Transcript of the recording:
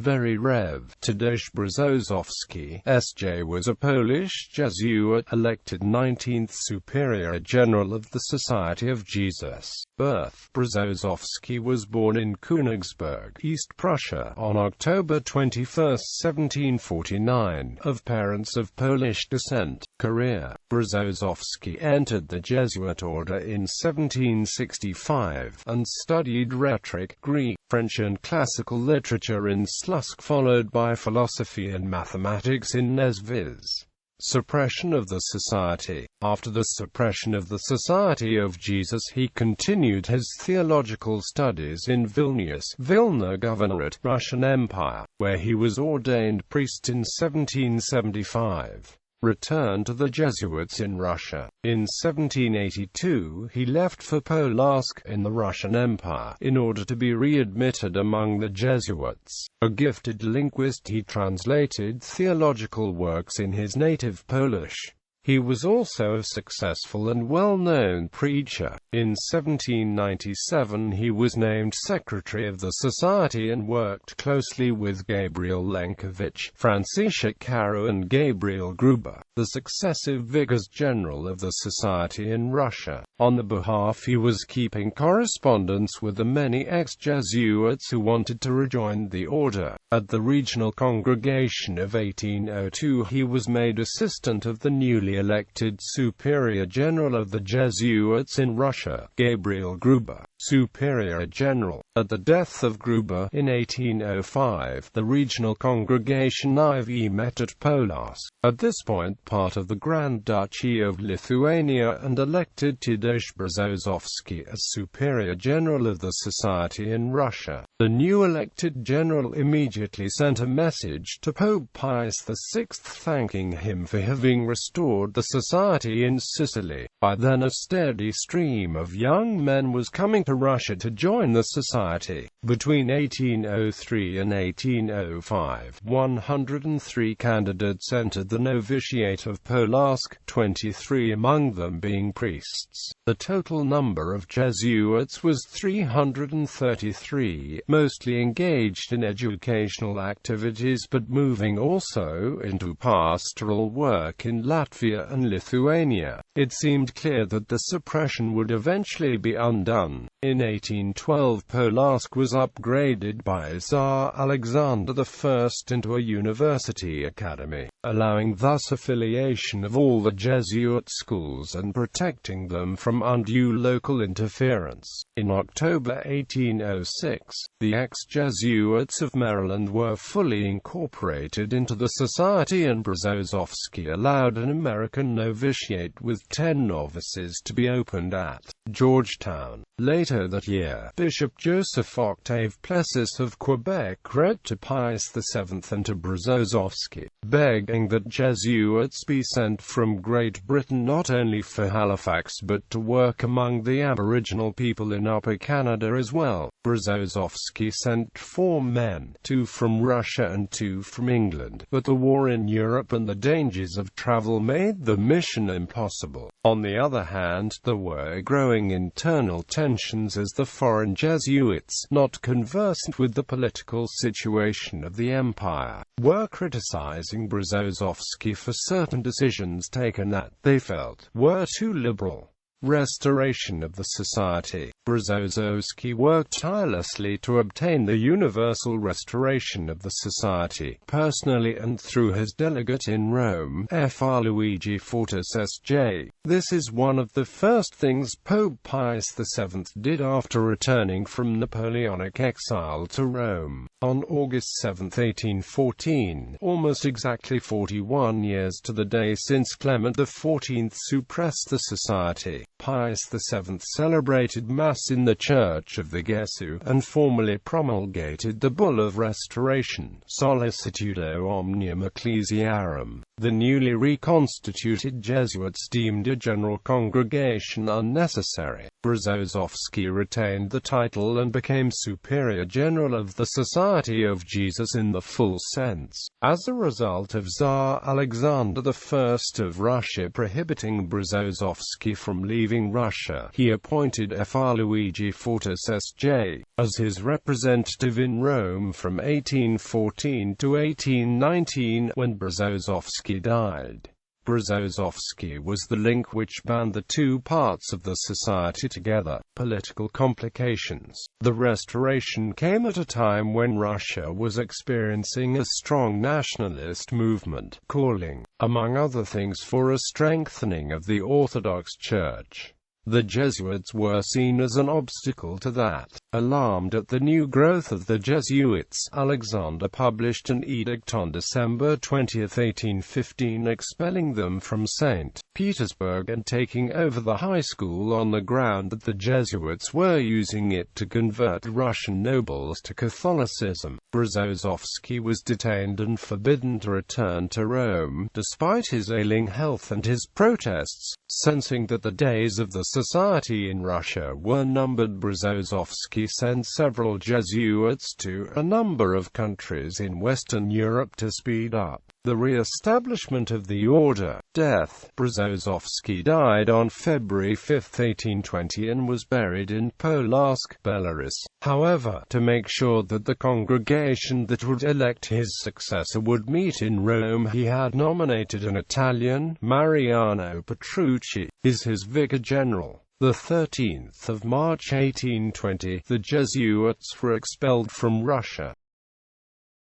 very Rev. Tadeusz Brzozowski, S.J. was a Polish Jesuit, elected 19th Superior General of the Society of Jesus. Birth: Brzozowski was born in Königsberg, East Prussia, on October 21, 1749, of parents of Polish descent. Career: Brzozowski entered the Jesuit order in 1765, and studied rhetoric, Greek, French and classical literature in Slusk, followed by philosophy and mathematics in S.J.was. Suppression of the Society. After the suppression of the Society of Jesus, he continued his theological studies in Vilnius, Vilna Governorate, Russian Empire, where he was ordained priest in 1775. Returned to the Jesuits in Russia. In 1782, he left for Polotsk, in the Russian Empire, in order to be readmitted among the Jesuits. A gifted linguist, he translated theological works in his native Polish. He was also a successful and well-known preacher. In 1797 he was named secretary of the Society and worked closely with Gabriel Lenkiewicz, Franciszek Caro and Gabriel Gruber, the successive vicars-general of the Society in Russia. On the behalf he was keeping correspondence with the many ex-Jesuits who wanted to rejoin the order. At the regional congregation of 1802 he was made assistant of the newly elected Superior General of the Jesuits in Russia, Gabriel Gruber, Superior General. At the death of Gruber in 1805, the regional congregation IV met at Polotsk, at this point part of the Grand Duchy of Lithuania, and elected Tadeusz Brzozowski as Superior General of the Society in Russia. The new elected general immediately sent a message to Pope Pius VI thanking him for having restored the Society in Sicily. By then a steady stream of young men was coming to Russia to join the Society. Between 1803 and 1805, 103 candidates entered the novitiate of Polotsk, 23 among them being priests. The total number of Jesuits was 333, mostly engaged in educational activities but moving also into pastoral work in Latvia and Lithuania. It seemed clear that the suppression would eventually be undone. In 1812 Polotsk was upgraded by Tsar Alexander I into a university academy, allowing thus affiliation of all the Jesuit schools and protecting them from undue local interference. In October 1806, the ex-Jesuits of Maryland were fully incorporated into the Society, and Brzozowski allowed an American novitiate with 10 novices to be opened at Georgetown. Later that year, Bishop Joseph Octave Plessis of Quebec wrote to Pius VII and to Brzozowski, begging that Jesuits be sent from Great Britain not only for Halifax but to work among the Aboriginal people in Upper Canada as well. Brzozowski sent 4 men, 2 from Russia and 2 from England, but the war in Europe and the dangers of travel made the mission impossible. On the other hand, there were growing internal tensions as the foreign Jesuits, not conversant with the political situation of the empire, were criticizing Brzozowski for certain decisions taken that, they felt, were too liberal. Restoration of the Society. Brzozowski worked tirelessly to obtain the universal restoration of the Society, personally and through his delegate in Rome, Fr. Luigi Fortis S.J. This is one of the first things Pope Pius VII did after returning from Napoleonic exile to Rome. On August 7, 1814, almost exactly 41 years to the day since Clement XIV suppressed the Society, Pius VII celebrated Mass in the Church of the Jesuit, and formally promulgated the Bull of Restoration, Sollicitudo Omnium Ecclesiarum. The newly reconstituted Jesuits deemed a general congregation unnecessary. Brzozowski retained the title and became Superior General of the Society of Jesus in the full sense. As a result of Tsar Alexander I of Russia prohibiting Brzozowski from leaving Russia, he appointed Fr. Luigi Fortis S.J. as his representative in Rome from 1814 to 1819, when Brzozowski died. Brzozowski was the link which bound the two parts of the society together. Political complications. The Restoration came at a time when Russia was experiencing a strong nationalist movement, calling, among other things, for a strengthening of the Orthodox Church. The Jesuits were seen as an obstacle to that. Alarmed at the new growth of the Jesuits, Alexander published an edict on December 20, 1815, expelling them from St. Petersburg and taking over the high school on the ground that the Jesuits were using it to convert Russian nobles to Catholicism. Brzozowski was detained and forbidden to return to Rome, despite his ailing health and his protests. Sensing that the days of the society in Russia were numbered, Brzozowski sent several Jesuits to a number of countries in Western Europe to speed up the re-establishment of the order. Death. Brzozowski died on February 5, 1820 and was buried in Polotsk, Belarus. However, to make sure that the congregation that would elect his successor would meet in Rome, he had nominated an Italian, Mariano Petrucci, as his vicar general. The 13th of March 1820, the Jesuits were expelled from Russia.